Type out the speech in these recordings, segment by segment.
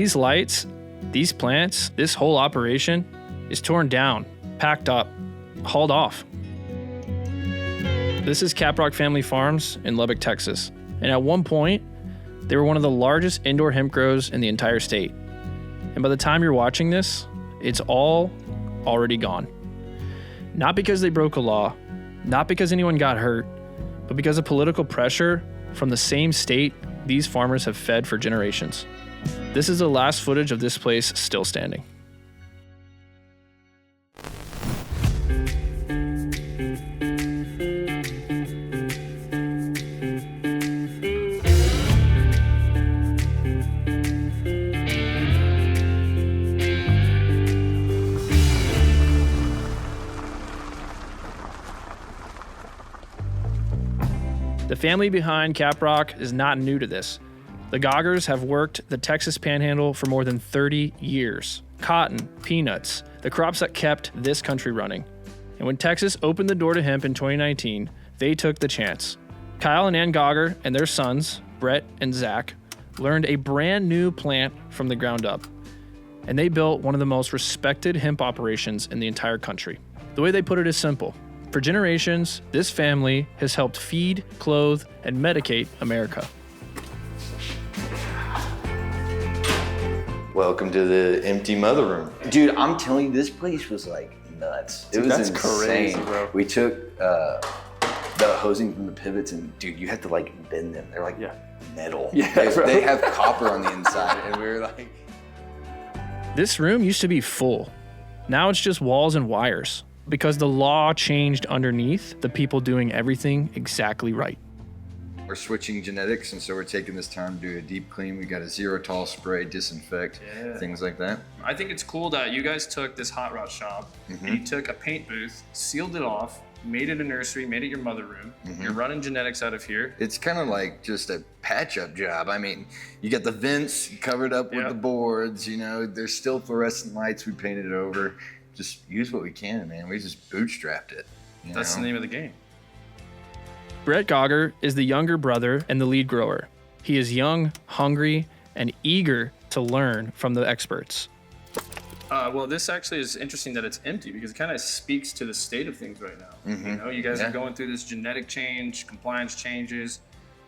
these lights, these plants, this whole operation is torn down, packed up, hauled off. This is Caprock Family Farms in Lubbock, Texas. And at one point, they were one of the largest indoor hemp grows in the entire state. And by the time you're watching this, it's all already gone. Not because they broke a law, not because anyone got hurt, but because of political pressure from the same state these farmers have fed for generations. This is the last footage of this place still standing. The family behind Caprock is not new to this. The Goggers have worked the Texas Panhandle for more than 30 years. Cotton, peanuts, the crops that kept this country running. And when Texas opened the door to hemp in 2019, they took the chance. Kyle and Anne Gogger and their sons, Brett and Zach, learned a brand new plant from the ground up. And they built one of the most respected hemp operations in the entire country. The way they put it is simple. For generations, this family has helped feed, clothe, and medicate America. Welcome to the empty mother room. Dude, I'm telling you, this place was like nuts. It was That's insane. crazy, bro. We took the hosing from the pivots and dude, you had to like bend them. They're like metal. Yeah, they have copper on the inside and we were like. This room used to be full. Now it's just walls and wires. Because the law changed underneath the people doing everything exactly right. We're switching genetics, and so we're taking this time to do a deep clean. We got a zero-tol spray, disinfect, things like that. I think it's cool that you guys took this hot rod shop and you took a paint booth, sealed it off, made it a nursery, made it your mother room. You're running genetics out of here. It's kind of like just a patch-up job. I mean, you got the vents covered up with the boards, you know, there's still fluorescent lights we painted over. Just use what we can, man. We just bootstrapped it. That's the name of the game. Brett Gogger is the younger brother and the lead grower. He is young, hungry, and eager to learn from the experts. Well, this actually is interesting that it's empty because it kind of speaks to the state of things right now. You know, you guys are going through this genetic change, compliance changes.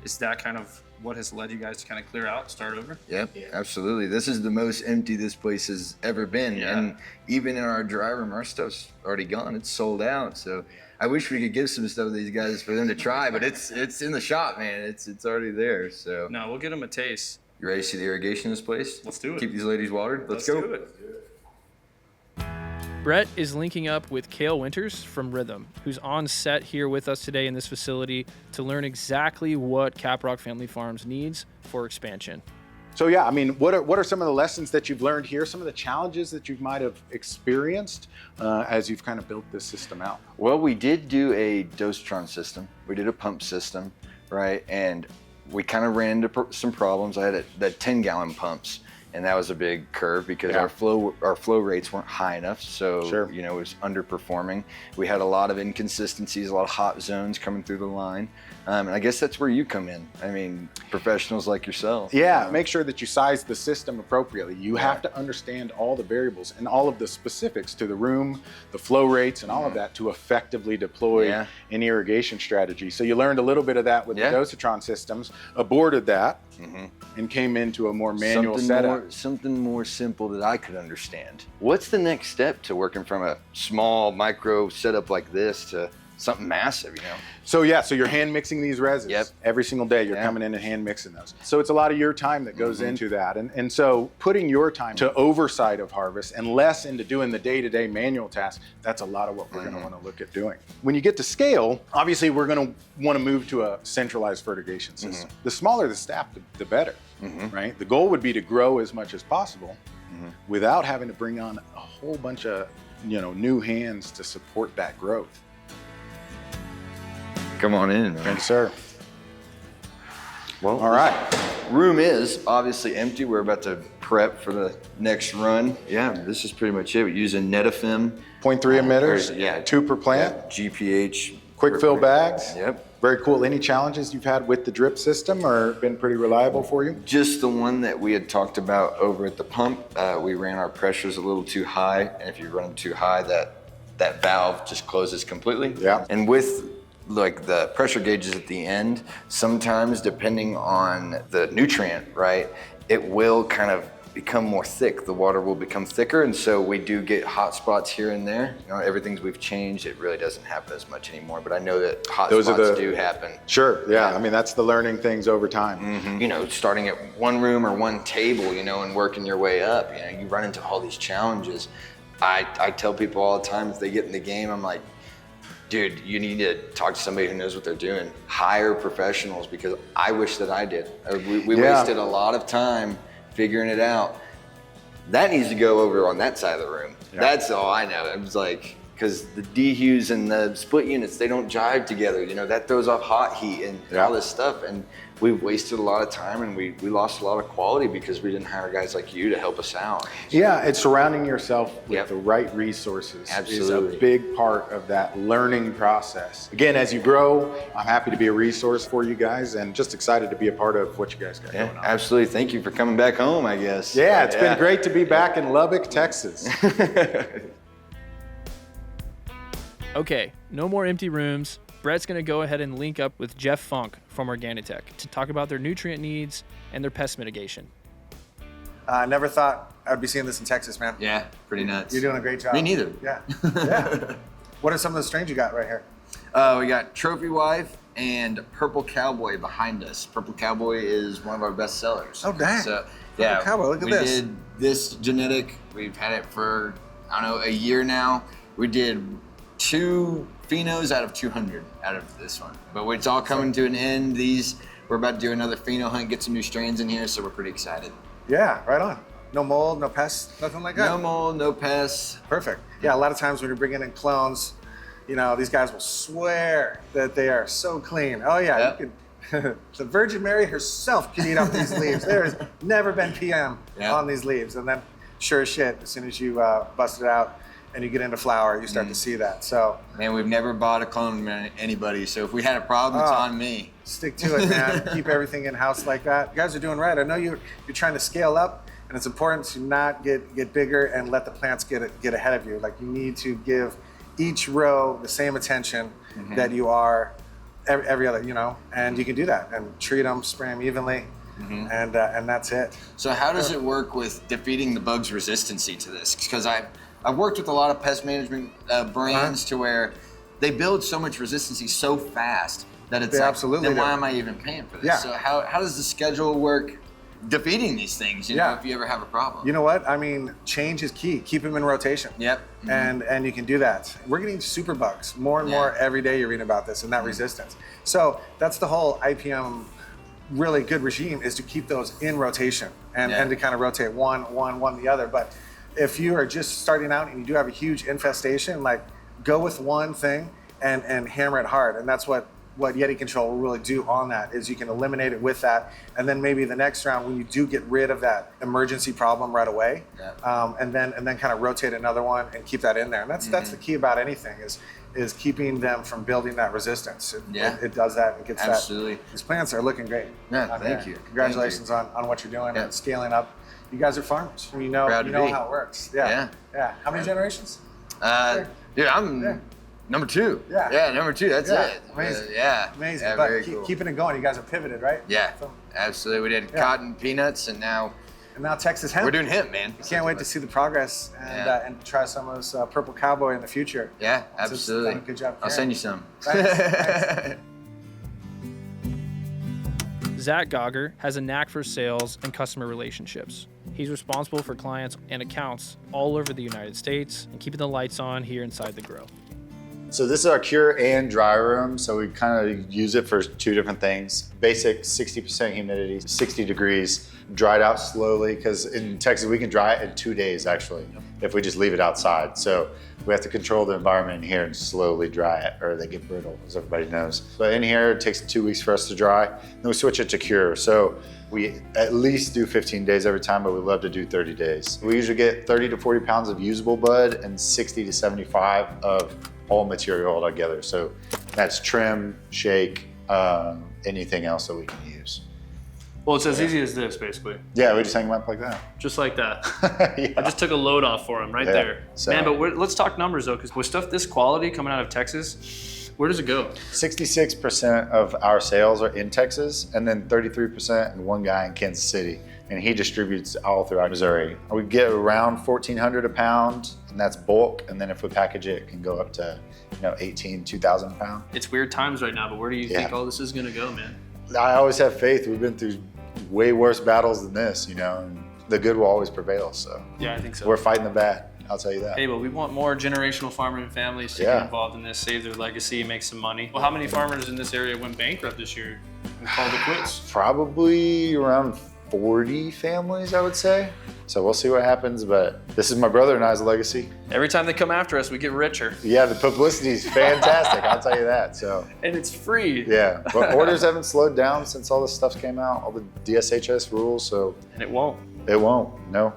Is that kind of what has led you guys to kind of clear out, start over? Yep, absolutely. This is the most empty this place has ever been. And even in our dry room, our stuff's already gone. It's sold out. So I wish we could give some stuff to these guys for them to try, but it's in the shop, man. It's already there. So no, we'll get them a taste. You ready to see the irrigation in this place? Let's do it. Keep these ladies watered. Let's go. Do it. Brett is linking up with Kale Winters from Rhythm, who's on set here with us today in this facility to learn exactly what Caprock Family Farms needs for expansion. So yeah, I mean, what are some of the lessons that you've learned here? Some of the challenges that you might have experienced as you've kind of built this system out? Well, we did do a dosatron system. We did a pump system, right? And we kind of ran into some problems. I had the 10-gallon pumps. And that was a big curve because our flow rates weren't high enough. So, you know, it was underperforming. We had a lot of inconsistencies, a lot of hot zones coming through the line. And I guess that's where you come in. I mean, professionals like yourself. Yeah, make sure that you size the system appropriately. You have to understand all the variables and all of the specifics to the room, the flow rates and all of that to effectively deploy an irrigation strategy. So you learned a little bit of that with the dosatron systems, aborted that, and came into a more manual setup. Something more simple that I could understand. What's the next step to working from a small micro setup like this to something massive, you know? So yeah, so you're hand mixing these resins every single day. You're coming in and hand mixing those. So it's a lot of your time that goes into that. And so putting your time to oversight of harvest and less into doing the day-to-day manual tasks, that's a lot of what we're gonna wanna look at doing. When you get to scale, obviously we're gonna wanna move to a centralized fertigation system. The smaller the staff, the better, right? The goal would be to grow as much as possible without having to bring on a whole bunch of new hands to support that growth. Come on in, man. Thanks, sir. Well, all right. Room is obviously empty. We're about to prep for the next run. Yeah, this is pretty much it. We use a Netafim. 0.3 emitters, 2 per plant. GPH. Quick fill bags. Yep. Very cool. Any challenges you've had with the drip system or been pretty reliable for you? Just the one that we had talked about over at the pump. We ran our pressures a little too high, and if you run them too high, that valve just closes completely. Yeah. And with like the pressure gauges at the end, sometimes depending on the nutrient, right, it will kind of become more thick. The water will become thicker, and so we do get hot spots here and there. You know, everything's we've changed. It really doesn't happen as much anymore, but I know that hot spots do happen. Sure, yeah. I mean, that's the learning things over time. You know, starting at one room or one table, you know, and working your way up. You know, you run into all these challenges. I tell people all the time, if they get in the game, I'm like, dude, you need to talk to somebody who knows what they're doing. Hire professionals, because I wish that I did. We wasted a lot of time figuring it out. That needs to go over on that side of the room. Yeah. That's all I know. It was like, because the dehues and the split units, they don't jive together. You know, that throws off hot heat and all this stuff. And we wasted a lot of time, and we lost a lot of quality because we didn't hire guys like you to help us out. Yeah, it's surrounding yourself with the right resources is a big part of that learning process. Again, as you grow, I'm happy to be a resource for you guys and just excited to be a part of what you guys got going on. Absolutely. Thank you for coming back home, I guess. Yeah, it's been great to be back in Lubbock, Texas. Okay, no more empty rooms. Brett's going to go ahead and link up with Jeff Funk from Organitech to talk about their nutrient needs and their pest mitigation. I never thought I'd be seeing this in Texas, man. Yeah, pretty nuts. You're doing a great job. Me neither. Yeah. Yeah. What are some of the strains you got right here? We got Trophy Wife and Purple Cowboy behind us. Purple Cowboy is one of our best sellers. Oh, dang. So, Purple Cowboy, look at this. We did this genetic. We've had it for, I don't know, a year now. We did 2 phenos out of 200 out of this one. But it's all coming to an end. We're about to do another pheno hunt, get some new strains in here, so we're pretty excited. Yeah, right on. No mold, no pests, nothing like that? No mold, no pests. Perfect. Yeah, a lot of times when you're bringing in clones, you know, these guys will swear that they are so clean. Oh yeah, you can, the Virgin Mary herself can eat up these leaves. There has never been PM on these leaves. And then sure as shit, as soon as you bust it out, and you get into flower, you start to see that. So, man, we've never bought a clone from anybody, so if we had a problem, it's on me. Stick to it, man. Keep everything in house like that. You guys are doing right. I know you're trying to scale up, and it's important to not get bigger and let the plants get ahead of you. Like, you need to give each row the same attention that you are every other, you know, and you can do that and treat them, spray them evenly. And that's it. So how does it work with defeating the bug's resistancy to this? Because I've worked with a lot of pest management brands to where they build so much resistancy so fast that it's then why am I even paying for this? Yeah. So how does the schedule work defeating these things, you know, if you ever have a problem? You know what? I mean, change is key. Keep them in rotation. Yep. And you can do that. We're getting super bugs more and more every day. You're reading about this and that resistance. So that's the whole IPM really good regime, is to keep those in rotation and to kind of rotate one the other. But if you are just starting out and you do have a huge infestation, like, go with one thing and hammer it hard. And that's what Yeti Control will really do on that, is you can eliminate it with that. And then maybe the next round, when you do get rid of that emergency problem right away, and then kind of rotate another one and keep that in there. And that's the key about anything, is keeping them from building that resistance. It does that. It gets Absolutely. that. These plants are looking great. Yeah, thank you. Congratulations on what you're doing and scaling up. You guys are farmers. You know how it works. Yeah. How many generations? Dude, I'm number 2. Yeah, number 2. That's it. Amazing. Amazing. Yeah, but very cool. Keeping it going. You guys are pivoted, right? Yeah, absolutely. We did cotton, peanuts, and now Texas hemp. We're doing hemp, man. Can't wait to see the progress and try some of this Purple Cowboy in the future. Yeah, absolutely. Good job. I'll send you some. Thanks. Zach Gogger has a knack for sales and customer relationships. He's responsible for clients and accounts all over the United States and keeping the lights on here inside the grow. So this is our cure and dry room. So we kind of use it for 2 different things. Basic 60% humidity, 60 degrees, dried out slowly, because in Texas we can dry it in 2 days actually, if we just leave it outside. So we have to control the environment in here and slowly dry it, or they get brittle, as everybody knows. But in here, it takes 2 weeks for us to dry. Then we switch it to cure. So we at least do 15 days every time, but we love to do 30 days. We usually get 30 to 40 pounds of usable bud and 60 to 75 of all material all together. So that's trim, shake, anything else that we can use. Well, it's as easy as this, basically. Yeah, we just hang them up like that. Just like that. Yeah. I just took a load off for him right there. So- Man, but let's talk numbers, though, because with stuff this quality coming out of Texas, where does it go? 66% of our sales are in Texas, and then 33% and one guy in Kansas City, and he distributes all throughout Missouri. We get around $1,400 a pound, and that's bulk, and then if we package it, it can go up to 18, 2,000 a pound. It's weird times right now, but where do you think all this is going to go, man? I always have faith. We've been through way worse battles than this, and the good will always prevail. So Yeah, I think so. we're fighting the bad. I'll tell you that. Hey, but we want more generational farming families to get involved in this, save their legacy, make some money. Well, how many farmers in this area went bankrupt this year and called it quits? Probably around 40 families, I would say. So we'll see what happens, but this is my brother and I's legacy. Every time they come after us, we get richer. Yeah, the publicity is fantastic. I'll tell you that. So And it's free. yeah, but orders haven't slowed down since all this stuff came out, all the DSHS rules. So And it won't. it won't. No.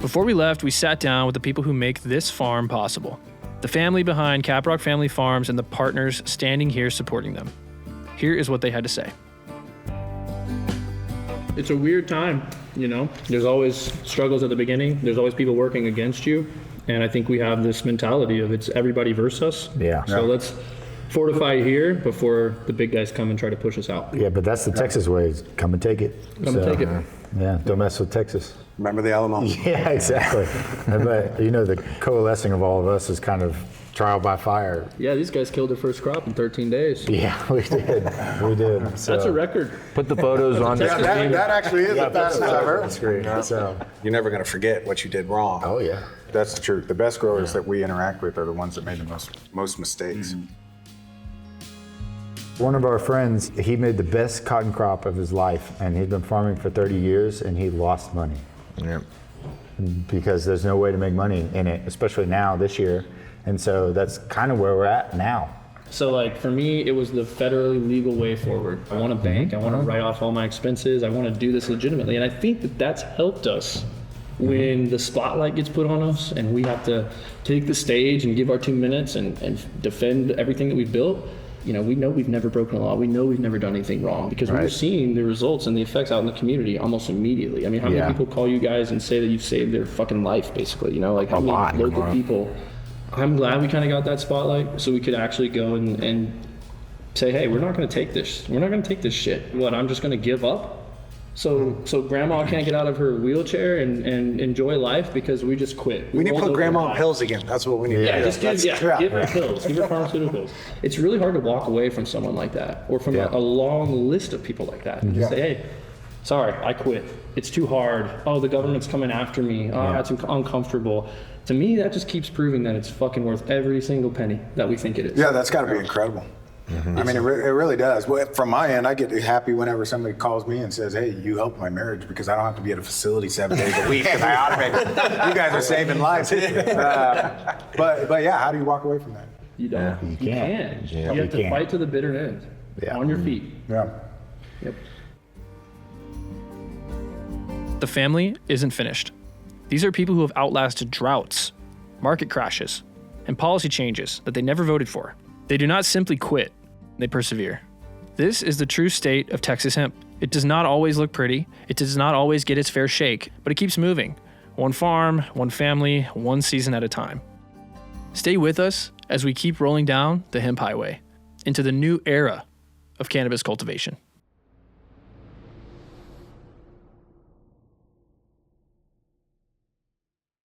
Before we left, we sat down with the people who make this farm possible. The family behind Caprock Family Farms and the partners standing here supporting them. Here is what they had to say. It's a weird time, There's always struggles at the beginning. There's always people working against you. And I think we have this mentality of it's everybody versus us. Yeah. So let's fortify here before the big guys come and try to push us out. Yeah, but that's the Texas way. Is come and take it. Come and take it. Yeah, don't mess with Texas. Remember the Alamo? Yeah, exactly. But the coalescing of all of us is kind of trial by fire. Yeah, these guys killed their first crop in 13 days. Yeah, we did. We did. So. That's a record. Put the photos on the screen. That actually is the fastest I've heard. Screen. So. You're never going to forget what you did wrong. Oh yeah. That's the truth. The best growers that we interact with are the ones that made the most mistakes. Mm-hmm. One of our friends, he made the best cotton crop of his life, and he'd been farming for 30 years, and he lost money. Yeah. Because there's no way to make money in it, especially now, this year. And so that's kind of where we're at now. So for me, it was the federally legal way forward. I want to bank, I want to write off all my expenses, I want to do this legitimately. And I think that that's helped us when the spotlight gets put on us and we have to take the stage and give our 2 minutes and defend everything that we've built. We know we've never broken a law. We know we've never done anything wrong because we're seeing the results and the effects out in the community almost immediately. I mean, how many people call you guys and say that you've saved their fucking life, basically? How many local people? I'm glad we kind of got that spotlight so we could actually go and say, hey, we're not going to take this. We're not going to take this shit. What? I'm just going to give up? So grandma can't get out of her wheelchair and enjoy life because we just quit. We need to put grandma on pills again. That's what we need to do. Give her pills, give her pharmaceuticals. It's really hard to walk away from someone like that or from a long list of people like that and just say, hey, sorry, I quit. It's too hard. Oh, the government's coming after me. Oh, it's uncomfortable. To me, that just keeps proving that it's fucking worth every single penny that we think it is. Yeah, that's got to be incredible. Mm-hmm. I mean, it really does. Well, from my end, I get happy whenever somebody calls me and says, hey, you helped my marriage because I don't have to be at a facility 7 days a week because I automated. You guys are saving lives. But yeah, how do you walk away from that? You don't. Yeah, you can. Yeah, you have to fight to the bitter end. Yeah. On your feet. Yeah. Yep. The family isn't finished. These are people who have outlasted droughts, market crashes, and policy changes that they never voted for. They do not simply quit. They persevere. This is the true state of Texas hemp. It does not always look pretty. It does not always get its fair shake, but it keeps moving. One farm, one family, one season at a time. Stay with us as we keep rolling down the hemp highway into the new era of cannabis cultivation.